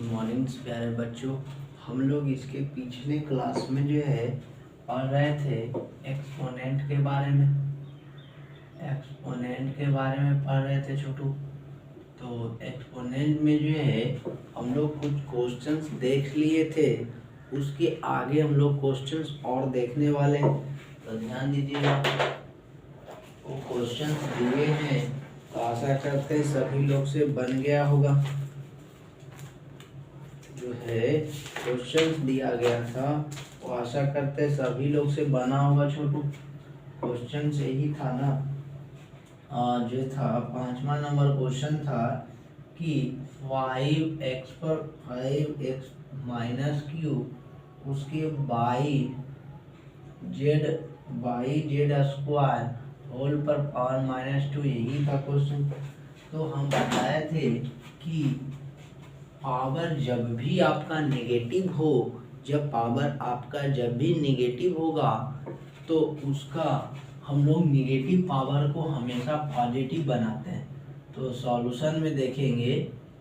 Morning प्यारे बच्चों। हम लोग इसके पिछले क्लास में जो है पढ़ रहे थे एक्सपोनेंट के बारे में। पढ़ रहे थे छोटू। तो एक्सपोनेंट में जो है हम लोग कुछ क्वेश्चंस देख लिए थे, उसके आगे हम लोग क्वेश्चंस और देखने वाले हैं, तो ध्यान दीजिएगा। वो क्वेश्चंस दिए हैं तो आशा करते हैं सभी लोग से बन गया होगा। जो है क्वेश्चंस दिया गया था वो आशा करते हैं सभी लोग से बना होगा छोटू। क्वेश्चन यही था ना, जो था 5वां नंबर क्वेश्चन था कि 5x पर 5x माइनस क्यूब उसके बाई जेड स्क्वायर होल पर पावर -2, यही था क्वेश्चन। तो हम बताए थे कि पावर जब भी आपका नेगेटिव हो, जब भी नेगेटिव होगा तो उसका हम लोग नेगेटिव पावर को हमेशा पॉजिटिव बनाते हैं। तो सॉल्यूशन में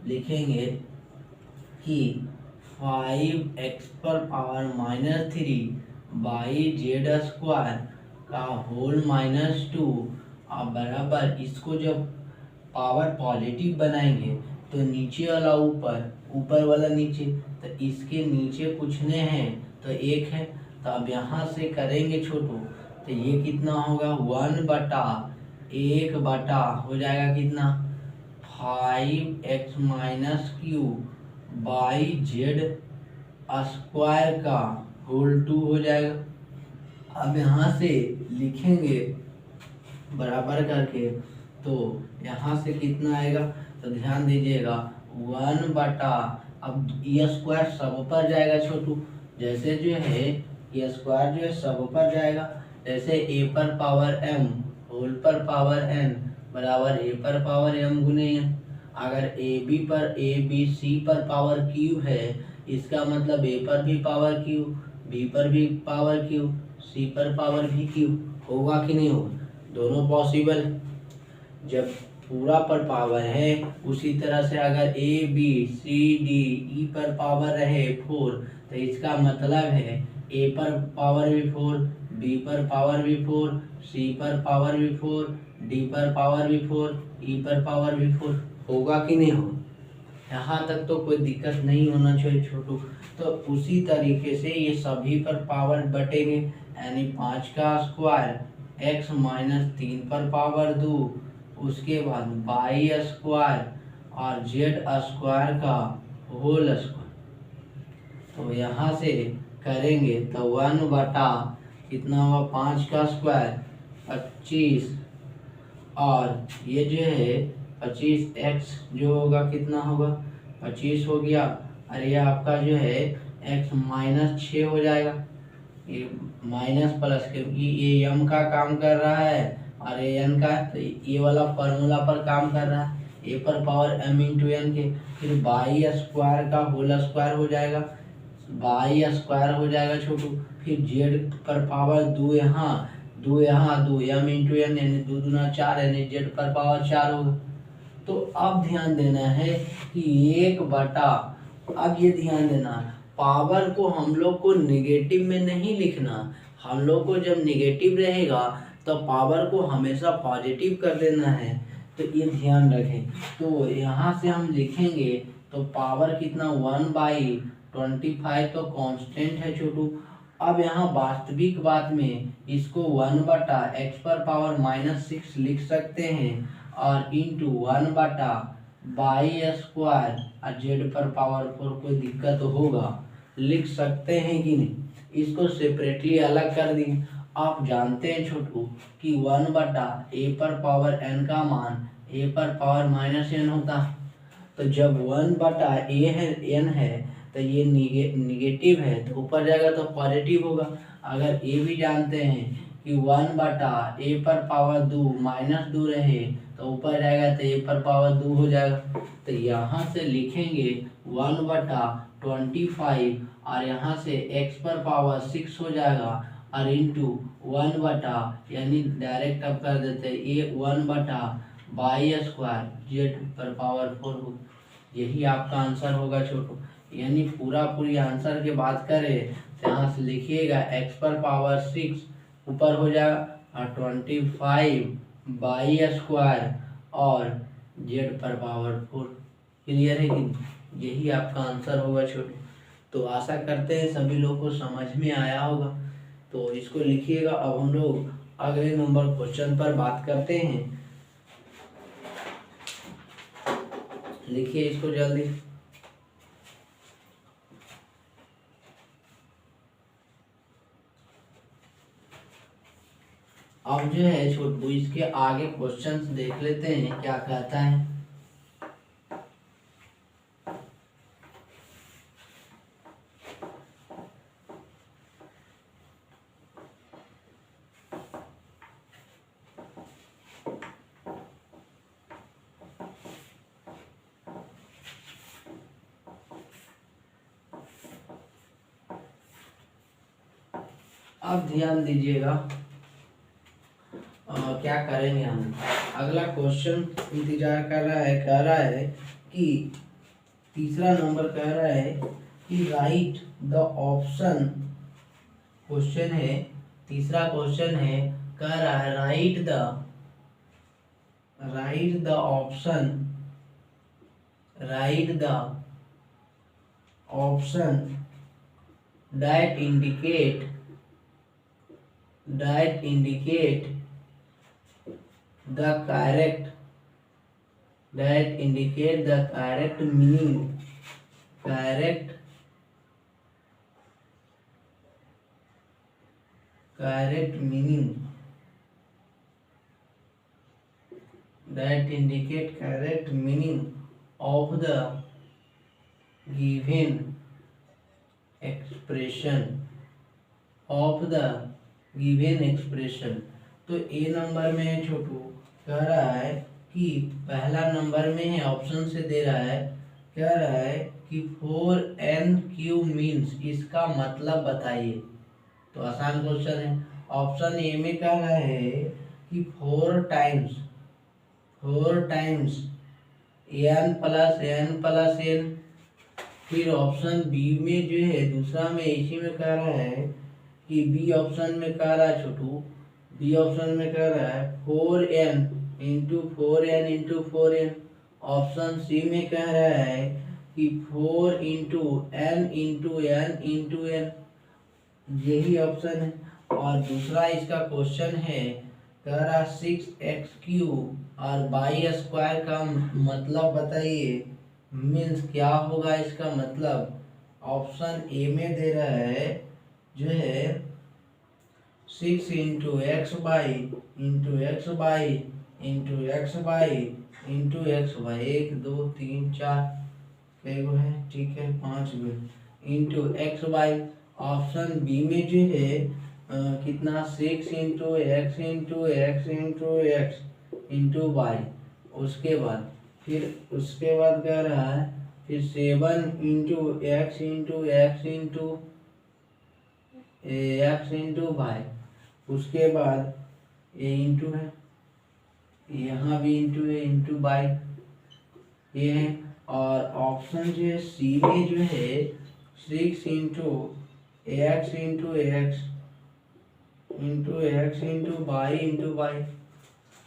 लिखेंगे कि 5x पर पावर -3 बाई जेड स्क्वायर का होल -2 और बराबर, इसको जब पावर पॉजिटिव बनाएंगे तो नीचे वाला ऊपर वाला नीचे, तो इसके नीचे पूछने हैं तो 1 है। तो अब यहाँ से करेंगे छोटू, तो ये कितना होगा 1/1 बटा हो जाएगा कितना 5x minus cube by Z square का होल 2 हो जाएगा। अब यहाँ से लिखेंगे बराबर करके, तो यहाँ से कितना आएगा, तो ध्यान दीजिएगा 1 बटा, अब ये स्क्वायर सब पर जाएगा छोटू, जैसे जो है ये स्क्वायर जो है सब पर जाएगा, जैसे a पर पावर m होल पर पावर n बराबर a पर पावर m गुने n। अगर a b c पर पावर q है, इसका मतलब a पर भी पावर q, b पर भी पावर q, c पर पावर भी q, होगा कि नहीं होगा? दोनों पॉसिबल है। जब पूरा पर पावर है, उसी तरह से अगर a b c d e पर पावर रहे 4, तो इसका मतलब है a पर पावर भी 4, b पर पावर भी 4, c पर पावर भी 4, d पर पावर भी 4, e पर पावर भी 4, होगा कि नहीं होगा? यहाँ तक तो कोई दिक्कत नहीं होना चाहिए छोटू। तो उसी तरीके से ये सभी पर पावर बटेंगे, यानी 5 का स्क्वायर x -3 पर पावर 2, उसके बाद बाई स्क्वायर और जेड स्क्वायर का होल स्क्वायर। तो यहाँ से करेंगे तो 1 बटा कितना हुआ 5 का स्क्वायर 25, और ये जो है 25x जो होगा कितना होगा 25 हो गया, और ये आपका जो है x -6 हो जाएगा। ये माइनस प्लस, क्योंकि ये m का काम कर रहा है और ये n का, तो ये वाला फॉर्मूला पर काम कर रहा है, a पर पावर m इंटू n के। फिर बाई स्क्वायर का होल स्क्वायर हो जाएगा, बाई स्क्वायर हो जाएगा छोटू। फिर z पर पावर 2 यहाँ 2 m इंटू n, यानी 2 दूना 4, यानी z पर पावर 4 होगा। तो अब ध्यान देना है कि 1 बटा, अब ये ध्यान देना पावर को हम लोग को नेगेटिव में नहीं लिखना। हम लोग को जब नेगेटिव रहेगा तो पावर को हमेशा पॉजिटिव कर देना है, तो ये ध्यान रखें। तो यहाँ से हम लिखेंगे तो पावर कितना 1/25, तो कांस्टेंट है छोटू। अब यहाँ वास्तविक बात में इसको 1 बटा x पर पावर -6 लिख सकते हैं, और इंटू 1 बटा बाई स्क्वायर और जेड पर पावर 4, कोई दिक्कत होगा लिख सकते हैं कि नहीं? इसको सेपरेटली अलग कर दिए। आप जानते हैं छोटू कि 1 बटा a पर पावर n का मान a पर पावर -n होता है। तो जब 1 बटा a है n है, तो ये निगेटिव है, तो ऊपर जाएगा तो पॉजिटिव होगा। अगर a भी जानते हैं कि 1 बटा a पर पावर 2 -2 रहे, तो ऊपर जाएगा तो a पर पावर 2 हो जाएगा। तो यहाँ से लिखेंगे 1 बटा 25, और यहाँ से x पर पावर 6 हो जाएगा, और इंटू 1 बटा, यानी डायरेक्ट अब कर देते हैं ये 1 बटा बाई स्क्वायर जेड पर पावर 4 हो। यही आपका आंसर होगा छोटू। यानी पूरी आंसर की बात करें तो यहाँ से लिखिएगा x पर पावर 6 ऊपर हो जाएगा 25/² और z पर पावर 4। क्लियर है कि यही आपका आंसर होगा छोटू। तो आशा करते हैं सभी लोगों को समझ में आया होगा। तो इसको लिखिएगा। अब हम लोग अगले नंबर क्वेश्चन पर बात करते हैं। लिखिए इसको जल्दी। अब जो है छोटू इसके आगे क्वेश्चंस देख लेते हैं क्या कहता है। अब ध्यान दीजिएगा क्या करेंगे हम। अगला क्वेश्चन इंतजार कर रहा है, कह रहा है कि तीसरा नंबर कह रहा है कि राइट द ऑप्शन। क्वेश्चन है, तीसरा क्वेश्चन है, कह रहा है right the option that indicate the correct meaning of the given expression। तो ए नंबर में है छोटू, कह रहा है कि पहला नंबर में है, ऑप्शन से दे रहा है, कह रहा है कि 4NQ मीन्स, इसका मतलब बताइए। तो आसान क्वेश्चन है। ऑप्शन ए में कह रहा है कि 4 टाइम्स n+n+n। फिर ऑप्शन बी में जो है दूसरा में इसी में कह रहा है कि बी ऑप्शन में कह रहा है छोटू, बी ऑप्शन में कह रहा है 4n×4n×4n। ऑप्शन सी में कह रहा है कि 4n×n×n×n। यही ऑप्शन है। और दूसरा इसका क्वेश्चन है, कह रहा 6x³ और y² का मतलब बताइए, मीन्स क्या होगा इसका मतलब। ऑप्शन ए में दे रहा है जो है 6×xy×xy×xy×xy 1 2 3 4 कई गो है, ठीक है 5 गो ×xy। ऑप्शन बी में जो है कितना 6×x×x×x×y। उसके बाद कह रहा है फिर 7×x×x×y। उसके बाद ये इंटू है, यहाँ भी इंटू है, इंटू बाई ये है। और ऑप्शन जो है सी में जो है 6×x×x×y।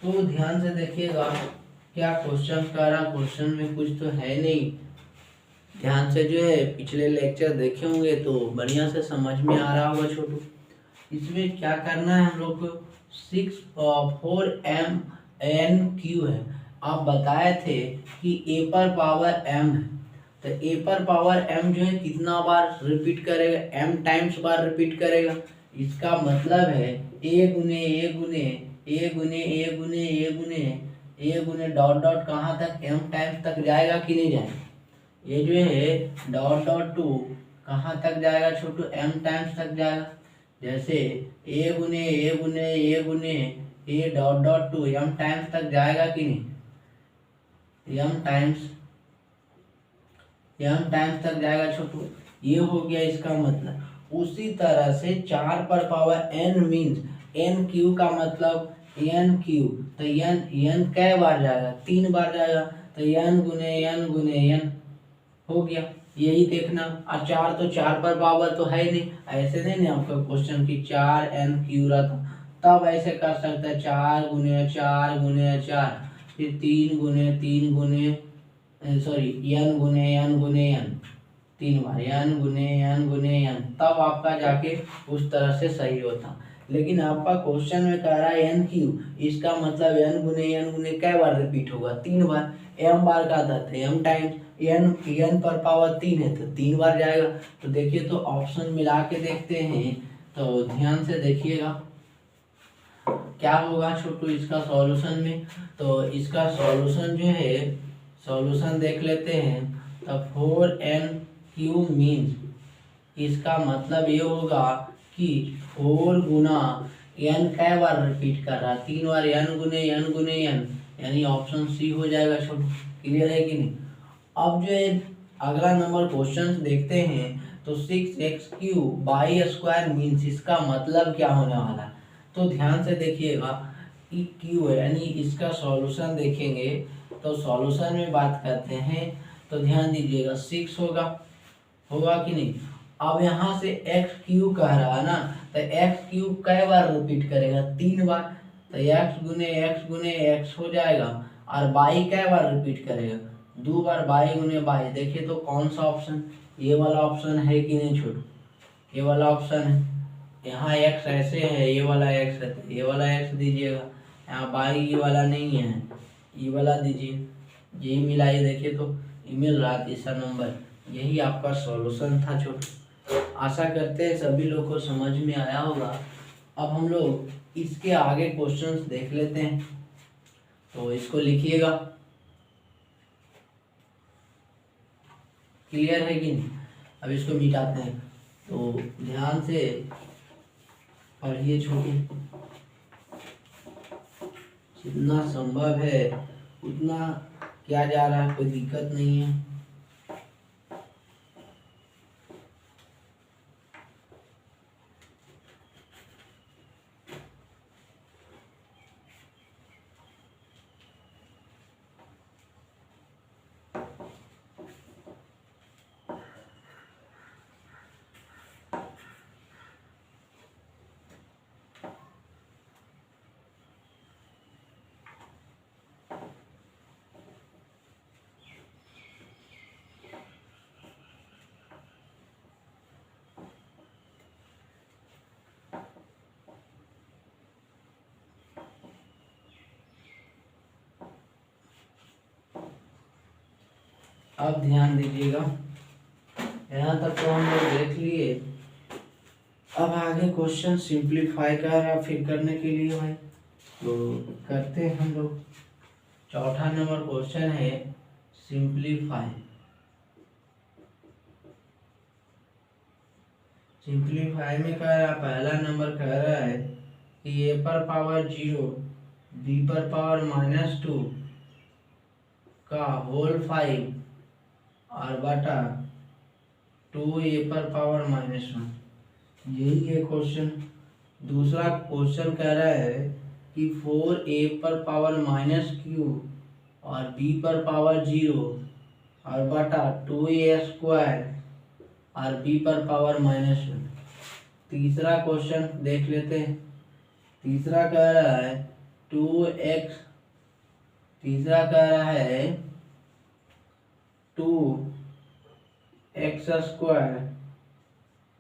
तो ध्यान से देखिएगा क्या क्वेश्चन कर रहा, क्वेश्चन में कुछ तो है नहीं। ध्यान से जो है पिछले लेक्चर देखे होंगे तो बढ़िया से समझ में आ रहा होगा छोटू। इसमें क्या करना है हम लोग को, 4NQ है। आप बताए थे कि a पर पावर m है, तो a पर पावर m जो है कितना बार रिपीट करेगा, m टाइम्स बार रिपीट करेगा। इसका मतलब है a डॉट डॉट कहाँ तक, m टाइम्स तक जाएगा कि नहीं जाएगा। ये जो है डॉट डॉट टू कहाँ तक जाएगा छोटू, m टाइम्स तक जाएगा। जैसे a dot dot to m times तक जाएगा कि नहीं, m टाइम्स तक जाएगा छोटू। ये हो गया इसका मतलब। उसी तरह से 4 पर पावर n मीन्स NQ का मतलब NQ, तो n कै बार जाएगा, 3 बार जाएगा, तो n × n × n हो गया। यही देखना। और 4 तो 4 पर पावर तो है ही नहीं, ऐसे नहीं ना आपका क्वेश्चन कि 4n³ रहता, तब ऐसे कर सकते हैं 4 गुने 4 गुने 4, फिर 3 गुने 3 गुने सॉरी n गुने n गुने n, 3 बार n गुने n गुने n, तब आपका जाके उस तरह से सही होता। लेकिन आपका क्वेश्चन में कह रहा है n³, इसका मतलब n गुने कै बार रिपीट होगा, 3 बार। m बार का था m टाइम्स n पर पावर 3 है तो 3 बार जाएगा। तो देखिए, तो ऑप्शन मिला के देखते हैं, तो ध्यान से देखिएगा क्या होगा छोटू इसका सॉल्यूशन में। तो इसका सॉल्यूशन जो है, सॉल्यूशन देख लेते हैं। तो 4n³ मीन्स इसका मतलब ये होगा कि 4 गुना n कै बार रिपीट कर रहा है, 3 बार n गुने n, यानी ऑप्शन सी हो जाएगा छोटू। क्लियर है कि नहीं। अब जो है अगला नंबर क्वेश्चन देखते हैं, तो 6x³ मीन्स इसका मतलब क्या होने वाला है। तो ध्यान से देखिएगा, क्यू है यानी इसका सॉल्यूशन देखेंगे, तो सॉल्यूशन में बात करते हैं, तो ध्यान दीजिएगा 6 होगा कि नहीं। अब यहाँ से x³ कह रहा है ना, तो x³ कै बार रिपीट करेगा, 3 बार, तो x गुने x हो जाएगा। और y कै बार रिपीट करेगा, 2 बार, y गुने y। देखिए तो कौन सा ऑप्शन, ये वाला ऑप्शन है कि नहीं छोटू, ये वाला ऑप्शन है। यहाँ x ऐसे है, ये वाला x है, तो ये वाला x दीजिएगा। यहाँ y ये वाला नहीं है, ये वाला दीजिए। यही मिलाइए, देखिए तो ये मिल रहा तीसरा नंबर। यही आपका सॉल्यूशन था छोटू। आशा करते हैं सभी लोग को समझ में आया होगा। अब हम लोग इसके आगे क्वेश्चंस देख लेते हैं, तो इसको लिखिएगा। क्लियर है कि नहीं। अब इसको मिटाते हैं, तो ध्यान से पढ़िए छोटू, जितना संभव है उतना किया जा रहा है, कोई दिक्कत नहीं है। अब ध्यान दीजिएगा, यहाँ तक तो हम लोग देख लिए। अब आगे क्वेश्चन सिंप्लीफाई का फिर करने के लिए भाई, तो करते हैं हम लोग। चौथा नंबर क्वेश्चन है सिंप्लीफाई। सिंप्लीफाई में कह रहा, पहला नंबर कह रहा है कि a पर पावर 0 b पर पावर -2 का होल 5 और बटा 2a पर पावर -1, यही है क्वेश्चन। दूसरा क्वेश्चन कह रहा है कि 4a पर पावर -q और b पर पावर 0 और बटा 2a² और b पर पावर -1। तीसरा क्वेश्चन देख लेते हैं। तीसरा कह रहा है 2x, तीसरा कह रहा है 2x²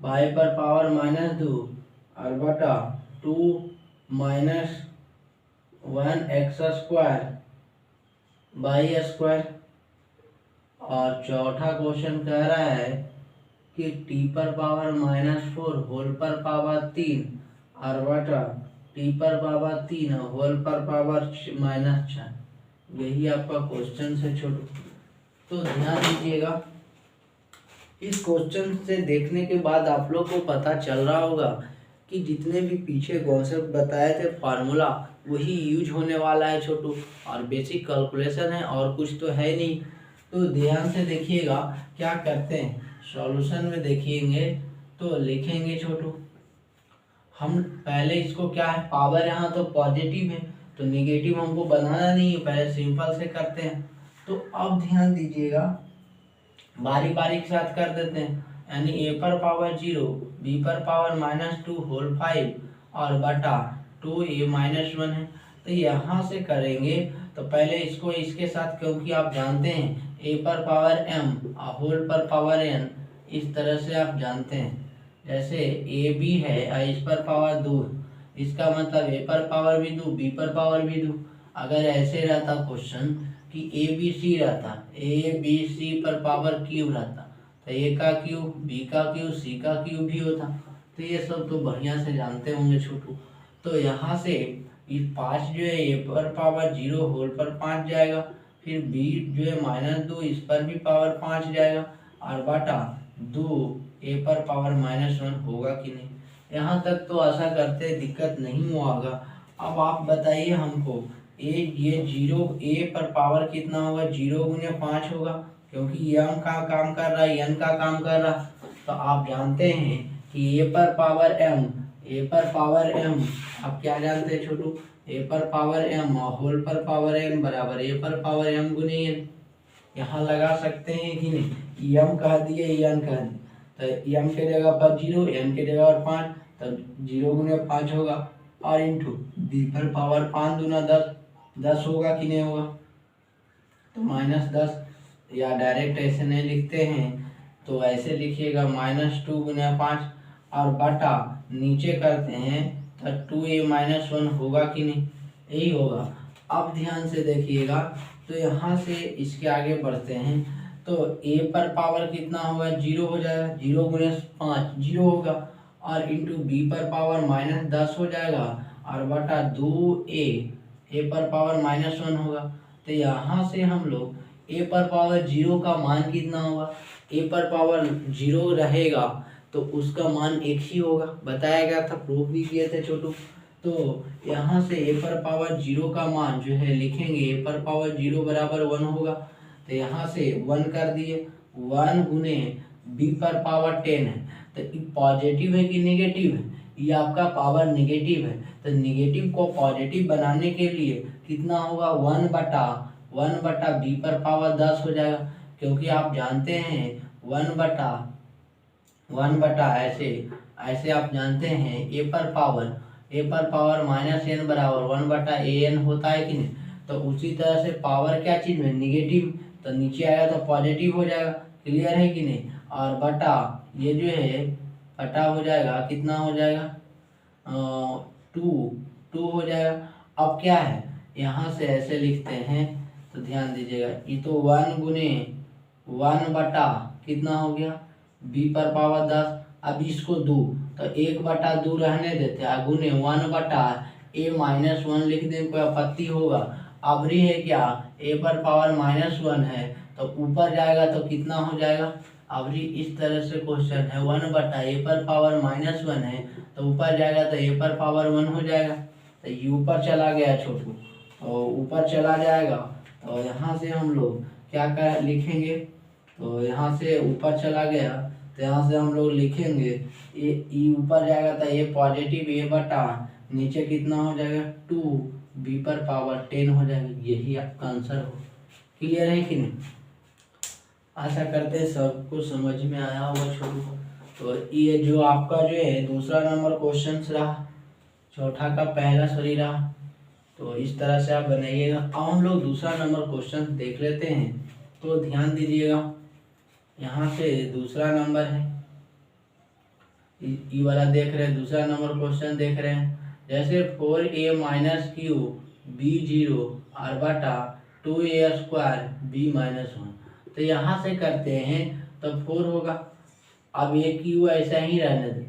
y पर पावर -2 और बटा 2 - 1x² y²। और चौथा क्वेश्चन कह रहा है कि t पर पावर -4 होल पर पावर 3 और बटा t पर पावर 3 होल पर पावर -4। यही आपका क्वेश्चन है छोटू। तो ध्यान दीजिएगा, इस क्वेश्चन से देखने के बाद आप लोग को पता चल रहा होगा कि जितने भी पीछे कॉन्सेप्ट बताए थे फार्मूला, वही यूज होने वाला है छोटू। और बेसिक कैलकुलेशन है और कुछ तो है नहीं। तो ध्यान से देखिएगा क्या करते हैं, सॉल्यूशन में देखेंगे तो लिखेंगे छोटू। हम पहले इसको क्या है, पावर यहाँ तो पॉजिटिव है तो निगेटिव हमको बनाना नहीं है, पहले सिंपल से करते हैं। तो अब ध्यान दीजिएगा, बारी बारी के साथ कर देते हैं, यानी a पर पावर 0 b पर पावर -2 होल 5 और बटा 2a-1 है। तो यहाँ से करेंगे तो पहले इसको इसके साथ, क्योंकि आप जानते हैं a पर पावर m और होल पर पावर n, इस तरह से आप जानते हैं। जैसे a b है और इस पर पावर 2, इसका मतलब a पर पावर भी 2 b पर पावर भी 2। अगर ऐसे रहता क्वेश्चन कि ए बी सी रहता, ए बी सी पर पावर क्यूब रहता, तो ए का क्यूब, बी का क्यूब, सी का क्यूब भी होता। तो ये सब तो बढ़िया से जानते होंगे छोटू। तो यहाँ से ये 5 जो है ए पर पावर 0 होल पर 5 जाएगा, फिर बी जो है -2 इस पर भी पावर 5 जाएगा, और बटा 2 ए पर पावर -1 होगा कि नहीं। यहाँ तक तो आशा करते दिक्कत नहीं हुआ होगा। अब आप बताइए हमको, ये 0 ए पर पावर कितना होगा, 0 गुने 5 होगा, क्योंकि एम का काम कर रहा है, एन का काम कर रहा। तो आप जानते हैं कि ए पर पावर एम, ए पर पावर एम आप क्या जानते हैं छोटू, ए पर पावर एम और होल पर पावर एम बराबर ए पर पावर एम गुने एन। यहाँ लगा सकते हैं कि नहीं, एम कह दिए एन कह दिए, तो एम के जगह पर 0, एन के जगह पर 5, तो 0 गुने 5 होगा, और इंटू बी पर पावर 5 दूना 10 होगा कि नहीं होगा। तो -10, या डायरेक्ट ऐसे नहीं लिखते हैं तो ऐसे लिखिएगा -2 गुना 5, और बटा नीचे करते हैं तो 2a-1 होगा कि नहीं, यही होगा। अब ध्यान से देखिएगा, तो यहाँ से इसके आगे बढ़ते हैं, तो a पर पावर कितना होगा, 0 हो जाएगा, 0 गुने 5 0 होगा, और इंटू बी पर पावर -10 हो जाएगा, और बटा 2a, ए पर पावर -1 होगा। तो यहाँ से हम लोग ए पर पावर 0 का मान कितना होगा, ए पर पावर 0 रहेगा तो उसका मान 1 ही होगा, बताया गया था, प्रूफ भी किए थे छोटू। तो यहाँ से ए पर पावर 0 का मान जो है लिखेंगे, ए पर पावर 0 बराबर 1 होगा। तो यहाँ से 1 कर दिए, 1 गुने बी पर पावर 10 है, तो ये पॉजिटिव है कि नेगेटिव है, ये आपका पावर नेगेटिव है। तो नेगेटिव को पॉजिटिव बनाने के लिए कितना होगा, 1 बटा बी पर पावर 10 हो जाएगा, क्योंकि आप जानते हैं 1 बटा ऐसे आप जानते हैं ए पर पावर -n बराबर 1 बटा an होता है कि नहीं। तो उसी तरह से पावर क्या चीज़ में, नेगेटिव, तो नीचे आएगा तो पॉजिटिव हो जाएगा, क्लियर है कि नहीं। और बटा ये जो है बटा हो जाएगा, कितना हो जाएगा, 2 हो जाएगा। अब क्या है, यहाँ से ऐसे लिखते हैं, तो ध्यान दीजिएगा, ये तो 1 गुने 1 बटा कितना हो गया, बी पर पावर 10, अब इसको 2, तो 1 बटा 2 रहने देते हैं, गुने 1 बटा a-1 लिख दें, कोई आपत्ति होगा। अबरी है क्या, a पर पावर -1 है, तो ऊपर जाएगा तो कितना हो जाएगा, अबरी इस तरह से क्वेश्चन है, 1 बटा a पर पावर -1 है, तो ऊपर जाएगा तो a पर पावर 1 हो जाएगा। तो ये ऊपर चला गया छोटू, तो ऊपर चला जाएगा, तो यहाँ से हम लोग क्या कर लिखेंगे, तो यहाँ से ऊपर चला गया, तो यहाँ से हम लोग लिखेंगे ये ऊपर जाएगा तो ये पॉजिटिव ए बटा नीचे कितना हो जाएगा, 2 बी पर पावर 10 हो जाएगा। यही आपका आंसर हो, क्लियर है कि नहीं। आशा करते हैं सबको समझ में आया होगा छोटू को। तो ये जो आपका जो है दूसरा नंबर क्वेश्चन रहा, चौथा का पहला सही रहा, तो इस तरह से आप बनाइएगा। अब हम लोग दूसरा नंबर क्वेश्चन देख लेते हैं, तो ध्यान दीजिएगा, यहाँ से दूसरा नंबर है, ये वाला देख रहे हैं, दूसरा नंबर क्वेश्चन देख रहे हैं। जैसे 4a - क्यू b0 और बटा 2a² b-1, तो यहाँ से करते हैं तो 4 होगा। अब ये क्यू ऐसा ही रहने देते,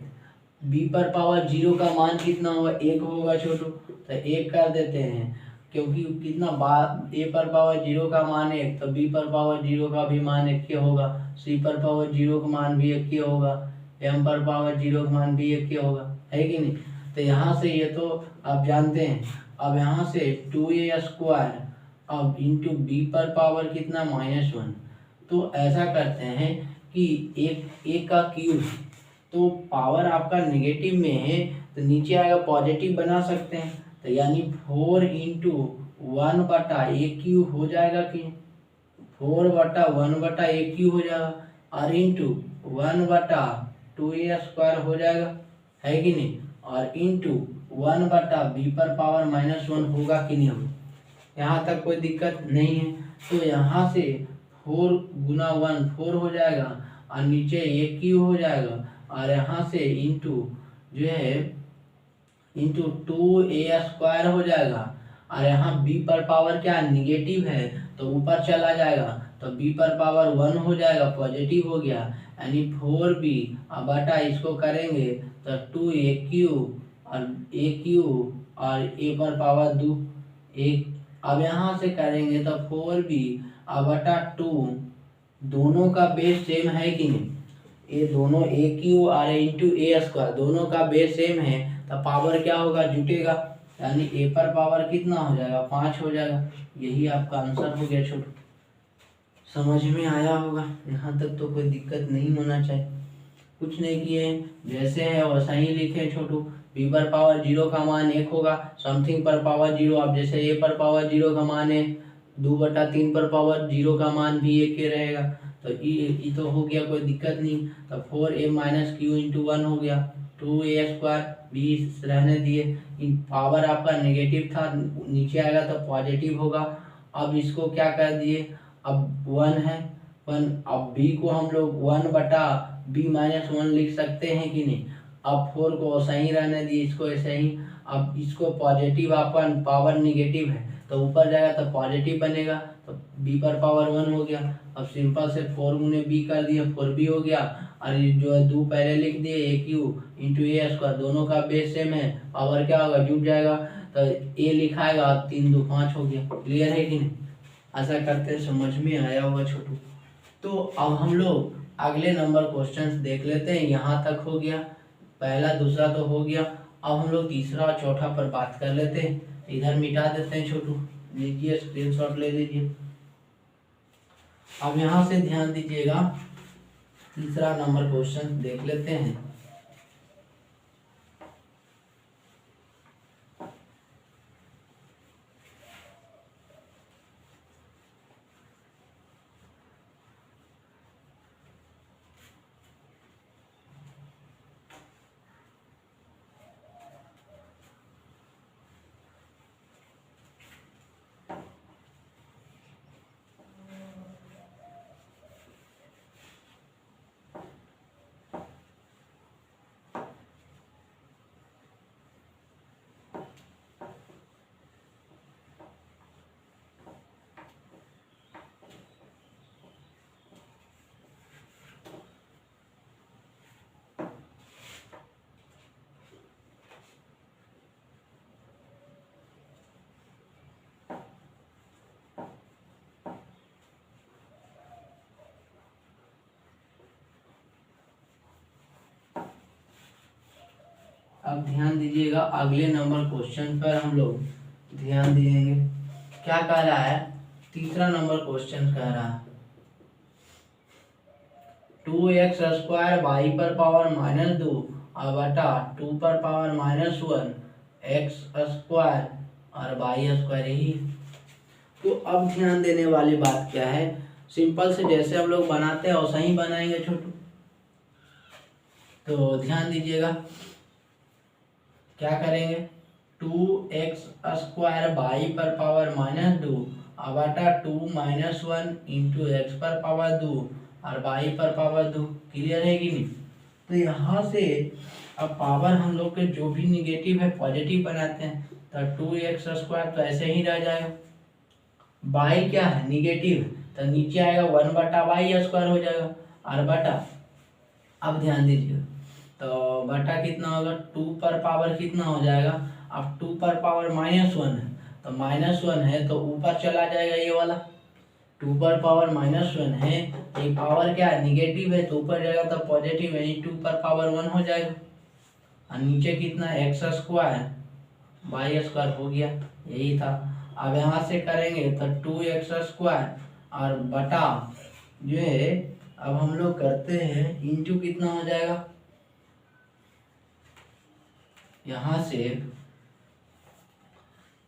बी पर पावर 0 का मान कितना होगा, 1 होगा छोटू, तो 1 कर देते हैं, क्योंकि कितना बार ए पर पावर 0 का मान 1, तो बी पर पावर 0 का भी मान 1 होगा, सी पर पावर 0 का मान भी 1 होगा, एम पर पावर 0 का मान भी 1 होगा, है कि नहीं। तो यहाँ से ये तो आप जानते हैं। अब यहाँ से 2a² अब इंटू बी पर पावर कितना, -1, तो ऐसा करते हैं कि एक का क्यूब, तो पावर आपका नेगेटिव में है, तो नीचे आएगा पॉजिटिव बना सकते हैं, तो यानी 4 × 1 बटा a³ हो जाएगा कि 4 बटा 1 बटा a³ हो जाएगा। और इंटू 1/2a² हो जाएगा, है कि नहीं, और इंटू 1/b⁻−1 होगा कि नहीं होगा। यहाँ तक कोई दिक्कत नहीं है। तो यहाँ से 4 गुना 1 4 हो जाएगा और नीचे a³ हो जाएगा और यहाँ से इंटू जो है इंटू 2a² हो जाएगा और यहाँ b पर पावर क्या निगेटिव है तो ऊपर चला जाएगा तो b पर पावर 1 हो जाएगा, पॉजिटिव हो गया, यानी 4b और बटा इसको करेंगे तो 2a³ और a³ और a पर पावर 2 एक। अब यहाँ से करेंगे तो 4b और बटा 2 दोनों का बेस सेम है कि नहीं, ये दोनों a³ और इंटू a² दोनों का बेस सेम है तो पावर क्या होगा जुटेगा, यानी a पर पावर कितना हो जाएगा 5 हो जाएगा। यही आपका आंसर हो गया छोटू। समझ में आया होगा, यहाँ तक तो कोई दिक्कत नहीं होना चाहिए। कुछ नहीं किए जैसे है वैसा ही लिखे छोटू। b पर पावर 0 का मान 1 होगा, समथिंग पर पावर 0, अब जैसे a पर पावर 0 का मान है 2/3 पर पावर 0 का मान भी 1 ही रहेगा तो ये तो हो गया, कोई दिक्कत नहीं। तो 4a-q/1 हो गया, 2a² भी रहने दिए, पावर आपका नेगेटिव था नीचे आएगा तो पॉजिटिव होगा। अब इसको क्या कर दिए, अब 1 है 1, अब b को हम लोग 1/b-1 लिख सकते हैं कि नहीं। अब 4 को ऐसा ही रहने दिए, इसको ऐसे ही। अब इसको पॉजिटिव अपन पावर निगेटिव है तो ऊपर जाएगा तो पॉजिटिव बनेगा तो b पर पावर 1 हो गया। अब सिंपल से 4 गुने b कर दिए 4b हो गया और ये जो है 2 पहले लिख दिए a³ इंटू a² दोनों का बेस सेम है, पावर क्या होगा जुट जाएगा तो a लिखाएगा और 3 2 5 हो गया। क्लियर है कि नहीं, ऐसा करते समझ में आया होगा छोटू। तो अब हम लोग अगले नंबर क्वेश्चंस देख लेते हैं। यहाँ तक हो गया, पहला दूसरा तो हो गया। अब हम लोग तीसरा और चौथा पर बात कर लेते हैं। इधर मिटा देते हैं छोटू, लीजिए स्क्रीनशॉट ले लीजिए। अब यहाँ से ध्यान दीजिएगा, तीसरा नंबर क्वेश्चन देख लेते हैं। अब ध्यान दीजिएगा, अगले नंबर क्वेश्चन पर हम लोग ध्यान देंगे। क्या कह रहा है, तीसरा नंबर क्वेश्चन कह रहा है 2x² y पर पावर -2 और बटा 2 पर पावर -1 x² और y²। यही तो अब ध्यान देने वाली बात क्या है, सिंपल से जैसे हम लोग बनाते हैं वैसा ही बनाएंगे छोटू। तो ध्यान दीजिएगा, क्या करेंगे 2x² y पर पावर -2 और बटा 2 -1 इंटू x पर पावर 2 और y पर पावर 2। क्लियर है कि नहीं। तो यहाँ से अब पावर हम लोग के जो भी निगेटिव है पॉजिटिव बनाते हैं तो 2x² तो ऐसे ही रह जाएगा, y क्या है निगेटिव तो नीचे आएगा 1/y² हो जाएगा और बटा, अब ध्यान दीजिएगा तो बटा कितना होगा 2 पर पावर कितना हो जाएगा, अब 2 पर पावर -1 है तो -1 है तो ऊपर चला जाएगा ये वाला, 2 पर पावर -1 है ये पावर क्या है निगेटिव है तो ऊपर जाएगा तो पॉजिटिव है, 2 पर पावर 1 हो जाएगा और नीचे कितना x² y² हो गया। यही था। अब यहाँ से करेंगे तो 2x² और बटा जो है अब हम लोग करते हैं इंटू कितना हो जाएगा, यहाँ से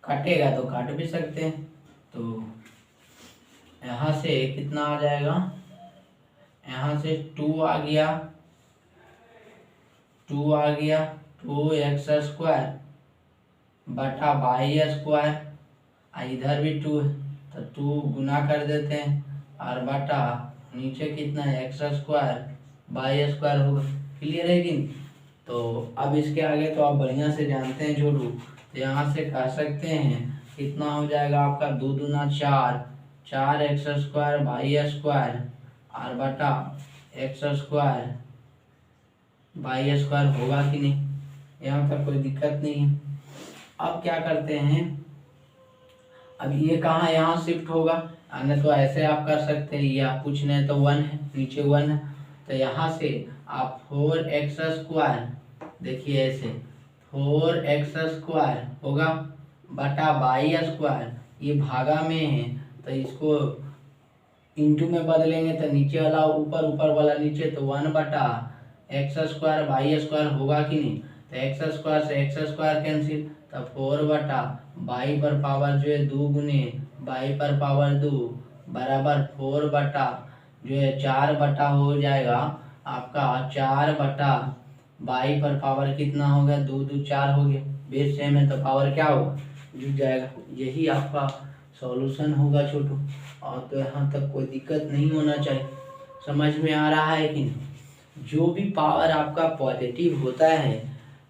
काटेगा तो काट भी सकते हैं तो यहाँ से कितना आ जाएगा यहाँ से 2 आ गया, 2x स्क्वायर बटा वाई स्क्वायर, इधर भी 2 है तो 2 गुना कर देते हैं और बटा नीचे कितना है एक्स स्क्वायर वाई स्क्वायर होगा। क्लियर है कि नहीं? तो अब इसके आगे तो आप बढ़िया से जानते हैं छोटू, तो यहाँ से कह सकते हैं कितना हो जाएगा आपका 2 दूना 4, 4x स्क्वायर वाई स्क्वायर और बटा एक्स स्क्वायर वाई स्क्वायर होगा कि नहीं? यहाँ तक कोई दिक्कत नहीं है। अब क्या करते हैं, अब ये कहाँ यहाँ शिफ्ट होगा, अन्य तो ऐसे आप कर सकते हैं, या कुछ नहीं तो 1 है, नीचे 1 है तो यहाँ से आप 4x स्क्वायर, देखिए ऐसे 4x स्क्वायर होगा बटा वाई स्क्वायर, ये भागा में है तो इसको इंटू में बदलेंगे तो नीचे वाला ऊपर, ऊपर वाला नीचे, तो 1 बटा एक्स स्क्वायर वाई स्क्वायर होगा कि नहीं? तो एक्स स्क्वायर से एक्स स्क्वायर कैंसिल, तो 4 बटा वाई पर पावर जो है 2 गुने वाई पर पावर 2 बराबर 4 बटा जो है 4 बटा हो जाएगा आपका 4 बटा वाई पर पावर कितना हो गया 2 2 4 हो गया, बेस सेम है तो पावर क्या होगा जुड़ जाएगा। यही आपका सॉल्यूशन होगा छोटू, और तो यहाँ तक कोई दिक्कत नहीं होना चाहिए। समझ में आ रहा है कि नहीं? जो भी पावर आपका पॉजिटिव होता है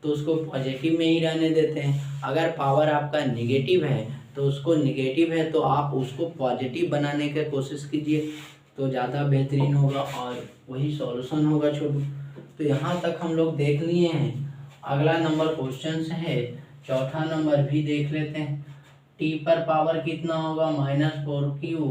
तो उसको पॉजिटिव में ही रहने देते हैं, अगर पावर आपका नेगेटिव है तो उसको नेगेटिव है तो आप उसको पॉजिटिव बनाने की कोशिश कीजिए तो ज़्यादा बेहतरीन होगा और वही सॉल्यूशन होगा छोटू। तो यहाँ तक हम लोग देख लिए हैं। अगला नंबर क्वेश्चन है, चौथा नंबर भी देख लेते हैं। टी पर पावर कितना होगा -4q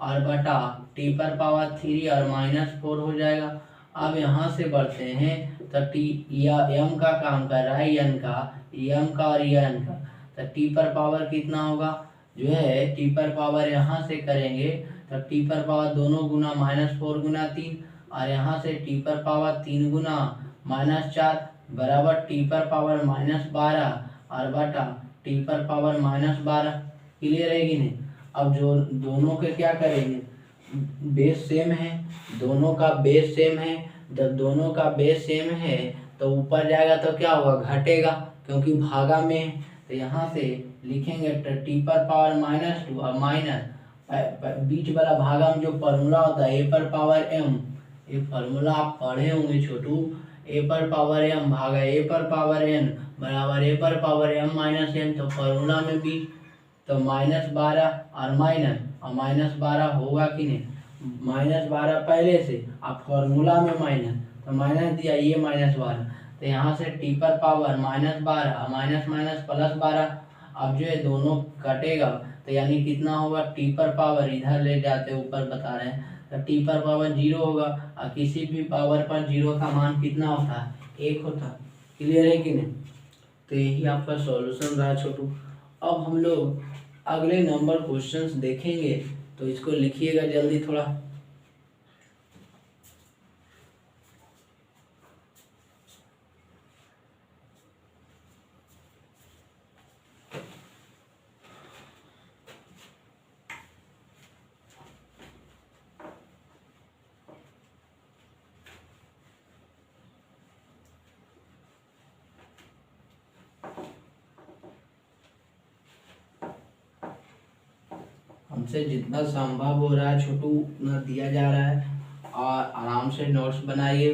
और बटा टी पर पावर 3 और -4 हो जाएगा। अब यहाँ से बढ़ते हैं तो टी या एम का काम कर रहा है, एन का, एम का और एन का, तो टी पर पावर कितना होगा जो है टी पर पावर यहाँ से करेंगे तो टी पर पावर दोनों गुना -4 गुना 3 और यहाँ से टी पर पावर 3 गुना -4 बराबर टी पर पावर -12 और बटा टी पर पावर -12। क्लियर है कि नहीं? अब जो दोनों के क्या करेंगे, बेस सेम है, दोनों का बेस सेम है, जब दोनों का बेस सेम है तो ऊपर जाएगा तो क्या होगा घटेगा क्योंकि भागा में है, तो यहाँ से लिखेंगे तो टी पर पावर -2 और माइनस बीच वाला भागा में जो फॉर्मूला होता है ए पर पावर एम, ये फॉर्मूला आप पढ़े होंगे छोटू, ए पर पावर एम भागा ए पर पावर एन बराबर ए पर पावर एम माइनस एन, तो फॉर्मूला में भी तो -12 और -12 होगा कि नहीं? -12 पहले से आप फॉर्मूला में माइनस तो माइनस दिया, ये -12 तो यहाँ से टी पर पावर -12 माइनस माइनस +12, अब जो है दोनों कटेगा तो यानी कितना होगा टी पर पावर इधर ले जाते ऊपर बता रहे हैं तो टी पर पावर 0 होगा और किसी भी पावर पर 0 का मान कितना होता है 1 होता है। क्लियर है कि नहीं? तो यही आपका सॉल्यूशन रहा छोटू। अब हम लोग अगले नंबर क्वेश्चंस देखेंगे तो इसको लिखिएगा जल्दी थोड़ा। हमसे जितना संभव हो रहा है छोटू उतना दिया जा रहा है और आराम से नोट्स बनाइए,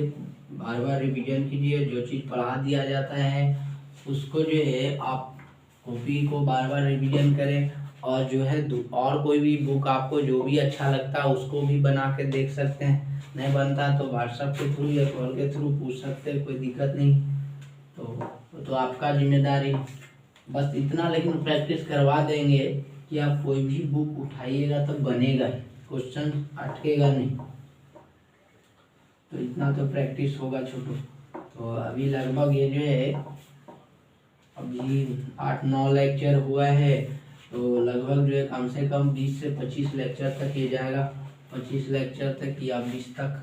बार बार रिवीजन कीजिए, जो चीज़ पढ़ा दिया जाता है उसको जो है आप कॉपी को बार बार रिवीजन करें और जो है और कोई भी बुक आपको जो भी अच्छा लगता है उसको भी बना के देख सकते हैं, नहीं बनता तो व्हाट्सएप के थ्रू या कॉल के थ्रू पूछ सकते हैं, कोई दिक्कत नहीं। तो आपका जिम्मेदारी बस इतना, लेकिन प्रैक्टिस करवा देंगे कि आप कोई भी बुक उठाइएगा तो बनेगा ही, क्वेश्चन अटकेगा नहीं, तो इतना तो प्रैक्टिस होगा छोटू। तो अभी लगभग ये जो है अभी 8-9 लेक्चर हुआ है तो लगभग जो है कम से कम 20 से 25 लेक्चर तक ये जाएगा, 25 लेक्चर तक या 20 तक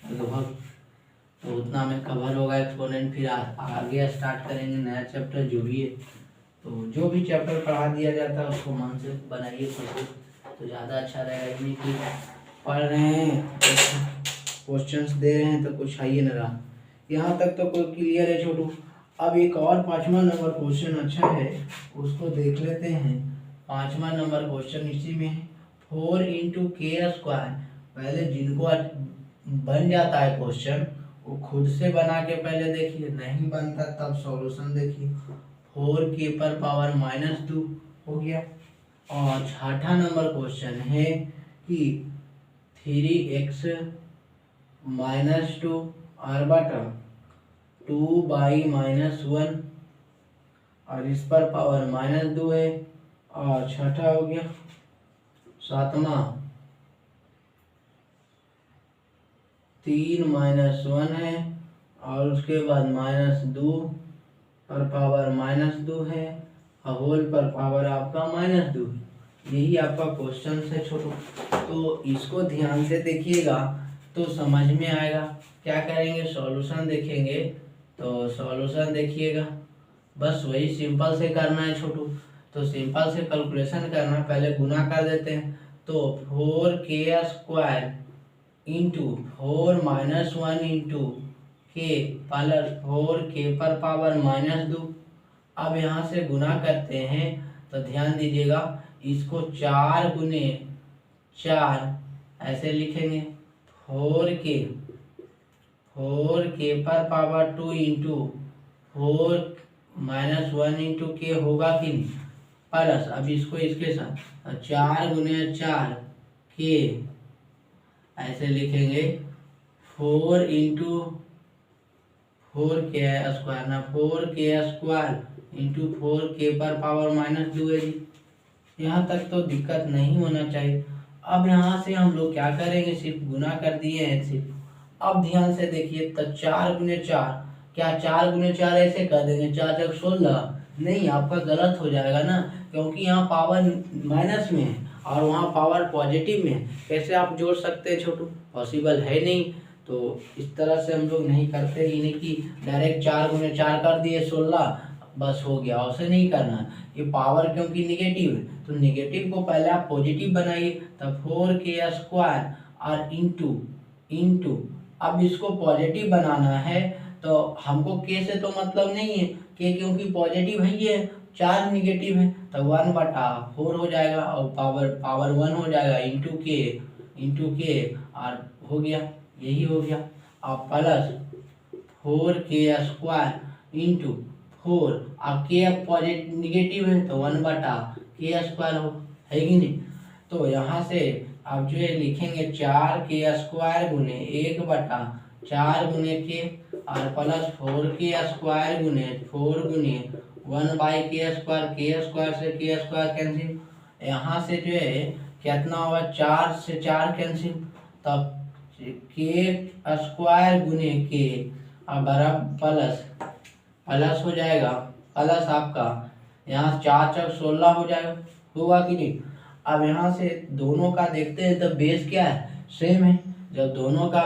लगभग, तो उतना में कवर होगा एक्सपोनेंट। फिर आगे स्टार्ट करेंगे नया चैप्टर जो भी है, तो जो भी चैप्टर पढ़ा दिया जाता है उसको मन से बनाइए सब, तो ज़्यादा अच्छा रहेगा। इतनी पढ़ रहे हैं, क्वेश्चंस दे रहे हैं तो कुछ है ही ना रहा। यहाँ तक तो कोई क्लियर है छोटू। अब एक और 5वां नंबर क्वेश्चन अच्छा है, उसको देख लेते हैं। 5वां नंबर क्वेश्चन इसी में है, 4 × k²। पहले जिनको बन जाता है क्वेश्चन वो खुद से बना के पहले देखिए, नहीं बनता तब सॉल्यूशन देखिए। 4k⁻² हो गया। और 6ठा नंबर क्वेश्चन है कि 3x-2 और बटा 2y-1 और इस पर पावर -2 है। और छठा हो गया 7वां 3-1 है और उसके बाद -2 पर पावर -2 है और होल पर पावर आपका -2। यही आपका क्वेश्चन है छोटू। तो इसको ध्यान से देखिएगा तो समझ में आएगा। क्या करेंगे, सॉल्यूशन देखेंगे। तो सॉल्यूशन देखिएगा, बस वही सिंपल से करना है छोटू। तो सिंपल से कैलकुलेशन करना, पहले गुना कर देते हैं। तो 4k² into 4 - 1 into k plus 4k⁻²। अब यहाँ से गुना करते हैं तो ध्यान दीजिएगा, इसको 4 × 4 ऐसे लिखेंगे। 4k⁻² इंटू 4 - 1 इंटू k होगा कि नहीं, प्लस अब इसको इसके साथ 4 × 4 k ऐसे लिखेंगे। 4 इंटू 4k² ना 4k² इंटू 4k⁻² है जी। यहाँ तक तो दिक्कत नहीं होना चाहिए। अब यहाँ से हम लोग क्या करेंगे, सिर्फ गुना कर दिए हैं सिर्फ। अब ध्यान से देखिए, तो 4 × 4, क्या 4 × 4 ऐसे कर देंगे 4 × 16? नहीं, आपका गलत हो जाएगा ना, क्योंकि यहाँ पावर माइनस में है और वहाँ पावर पॉजिटिव में है। कैसे आप जोड़ सकते हैं छोटू, पॉसिबल है नहीं। तो इस तरह से हम लोग नहीं करते, ही नहीं कि डायरेक्ट 4 × 4 कर दिए 16 बस हो गया, उसे नहीं करना। ये पावर क्योंकि निगेटिव है तो निगेटिव को पहले आप पॉजिटिव बनाइए। तब 4k² और इंटू अब इसको पॉजिटिव बनाना है तो हमको k से तो मतलब नहीं है, k क्योंकि पॉजिटिव है, ये 4 निगेटिव है तो 1/4 हो जाएगा और पावर 1 हो जाएगा इंटू के और हो गया, यही हो गया। अब प्लस 4k² इंटू 4 अब k पॉजिटिव निगेटिव है तो 1/k² हो, है कि नहीं। तो यहाँ से अब जो है लिखेंगे 4k² गुने 1/4 गुने k और प्लस 4k² गुने 4 गुने 1/k², k² से k² कैंसिल। यहाँ से जो है कितना होगा, 4 से 4 कैंसिल, तब k² गुने k और बराबर प्लस हो जाएगा। प्लस आपका यहाँ 4 × 16 हो जाएगा, होगा कि नहीं। अब यहाँ से दोनों का देखते हैं तो बेस क्या है, सेम है। जब दोनों का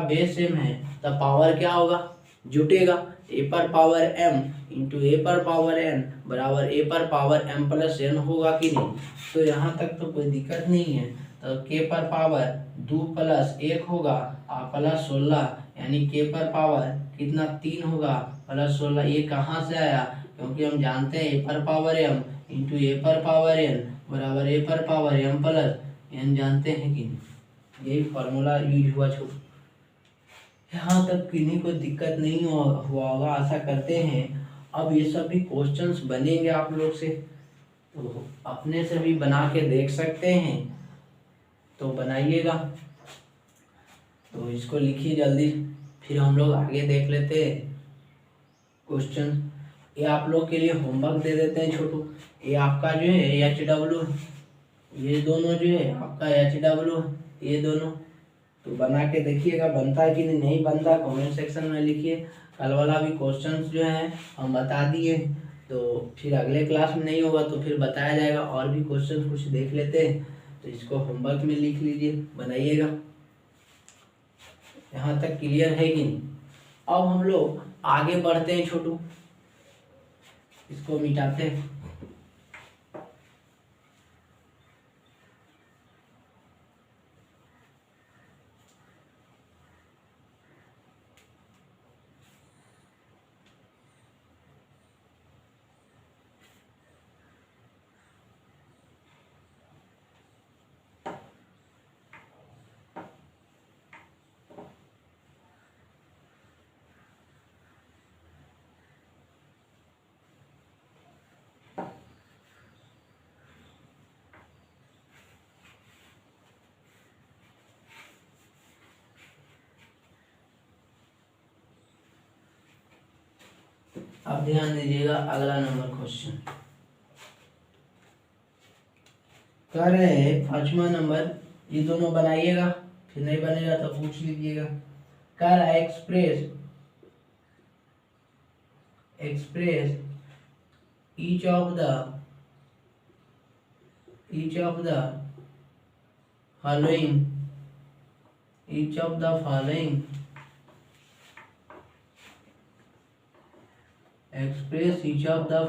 बेस सेम है तब पावर क्या होगा, जुटेगा। a⁻m इंटू a⁻n बराबर a⁻m+n होगा कि नहीं। तो यहाँ तक तो कोई दिक्कत नहीं है। तो k⁻2 + 1 होगा और प्लस 16 यानी k⁻ कितना 3 होगा प्लस 16। ये कहाँ से आया, क्योंकि हम जानते हैं a⁻m इंटू a⁻n बराबर a⁻m+n जानते हैं कि नहीं। यही फार्मूला यूज हुआ छोटू। यहाँ तक किन्हीं को दिक्कत नहीं हुआ होगा, आशा करते हैं। अब ये सब भी क्वेश्चंस बनेंगे आप लोग से, तो अपने से भी बना के देख सकते हैं, तो बनाइएगा। तो इसको लिखिए जल्दी, फिर हम लोग आगे देख लेते हैं क्वेश्चन। ये आप लोग के लिए होमवर्क दे देते हैं छोटू। ये आपका जो है HW, ये दोनों जो है आपका HW, ये दोनों तो बना के देखिएगा बनता है कि नहीं बनता, कमेंट सेक्शन में लिखिए। कल वाला भी क्वेश्चंस जो है हम बता दिए, तो फिर अगले क्लास में नहीं होगा तो फिर बताया जाएगा। और भी क्वेश्चन कुछ देख लेते हैं, तो इसको होमवर्क में लिख लीजिए, बनाइएगा। यहाँ तक क्लियर है कि नहीं। अब हम लोग आगे बढ़ते हैं छोटू, इसको मिटाते हैं। अब ध्यान दीजिएगा, अगला नंबर क्वेश्चन कह रहे हैं 5वां नंबर, ये दोनों बनाइएगा, फिर नहीं बनेगा तो पूछ लीजिएगा। कह रहा है express each of the following express each of the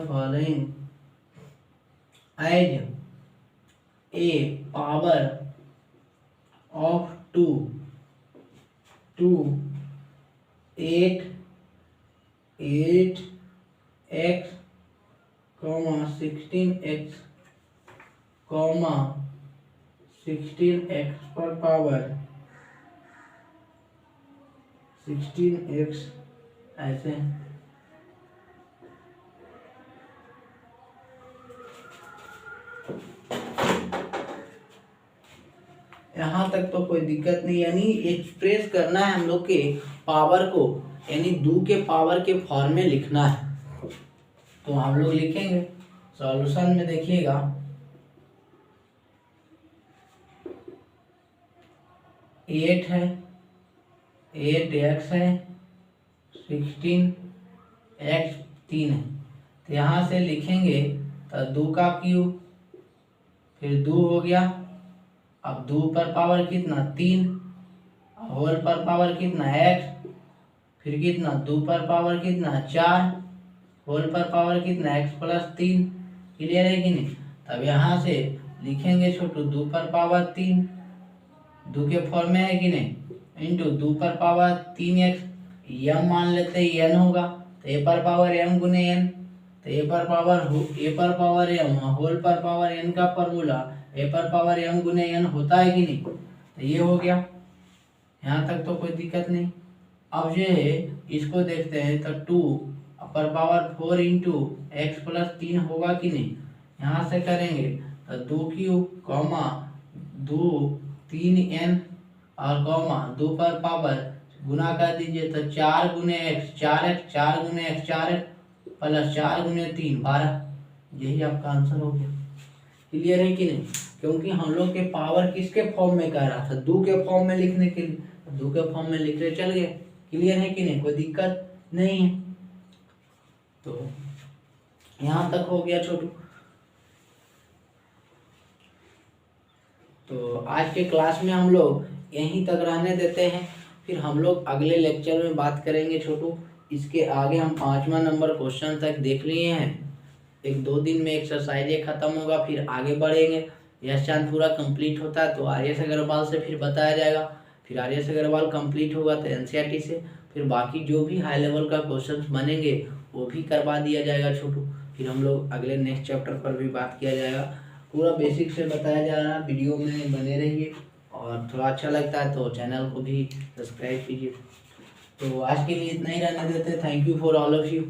following as a power of 2 to 8 x, 16x per power 16x ऐसे। यहाँ तक तो कोई दिक्कत नहीं, यानी एक्सप्रेस करना है हम लोग के पावर को, यानी 2 के पावर के फॉर्म में लिखना है। तो हम लोग लिखेंगे सॉल्यूशन में, देखिएगा 8 है, 8x है, 16x 3 है। तो यहाँ से लिखेंगे तो 2 का क्यूब, फिर 2 हो गया। अब 2 पर पावर कितना 3, होल पर पावर कितना x, फिर कितना 2 पर पावर कितना 4, होल पर पावर कितना x प्लस 3। क्लियर है कि नहीं? तब यहाँ से लिखेंगे छोटू 2 पर पावर 3, 2 के फॉर्म में है कि नहीं, इंटू 2 पर पावर 3x, यम मान लेते हैं n होगा, तो a पर पावर m गुने n, तो a पर पावर m होल पर पावर n का फॉर्मूला a पर पावर m गुने n होता है कि नहीं। तो ये हो गया, यहाँ तक तो कोई दिक्कत नहीं। अब ये है, इसको देखते हैं तो 2 पर पावर 4 इंटू एक्स प्लस 3 होगा कि नहीं। यहाँ से करेंगे तो 2 क्यूब कॉमा 2 3n और कॉमा 2 पर पावर गुना कर दीजिए तो 4 गुने एक्स 4x, 4 गुने एक्स 4x प्लस 4 गुने 3 12। यही आपका आंसर हो गया। क्लियर है कि नहीं? क्योंकि हम लोग के पावर किसके फॉर्म में कह रहा था, 2 के फॉर्म में लिखने के लिए, 2 के फॉर्म में लिख रहे, चल गए। क्लियर है कि नहीं? कोई दिक्कत नहीं है। तो यहाँ तक हो गया छोटू। तो आज के क्लास में हम लोग यहीं तक रहने देते हैं, फिर हम लोग अगले लेक्चर में बात करेंगे छोटू। इसके आगे हम 5वां नंबर क्वेश्चन तक देख लिए हैं। 1-2 दिन में एक्सरसाइज ये खत्म होगा, फिर आगे बढ़ेंगे। यह चांद पूरा कंप्लीट होता है तो आर्यस अग्रवाल से फिर बताया जाएगा, फिर आर्यस अग्रवाल कंप्लीट होगा तो एनसीईआरटी से, फिर बाकी जो भी हाई लेवल का क्वेश्चंस बनेंगे वो भी करवा दिया जाएगा छोटू। फिर हम लोग अगले नेक्स्ट चैप्टर पर भी बात किया जाएगा। पूरा बेसिक से बताया जा रहा है, वीडियो में बने रहिए और थोड़ा अच्छा लगता है तो चैनल को भी सब्सक्राइब कीजिए। तो आज के लिए इतना ही रहने देते हैं। Thank you for all of you.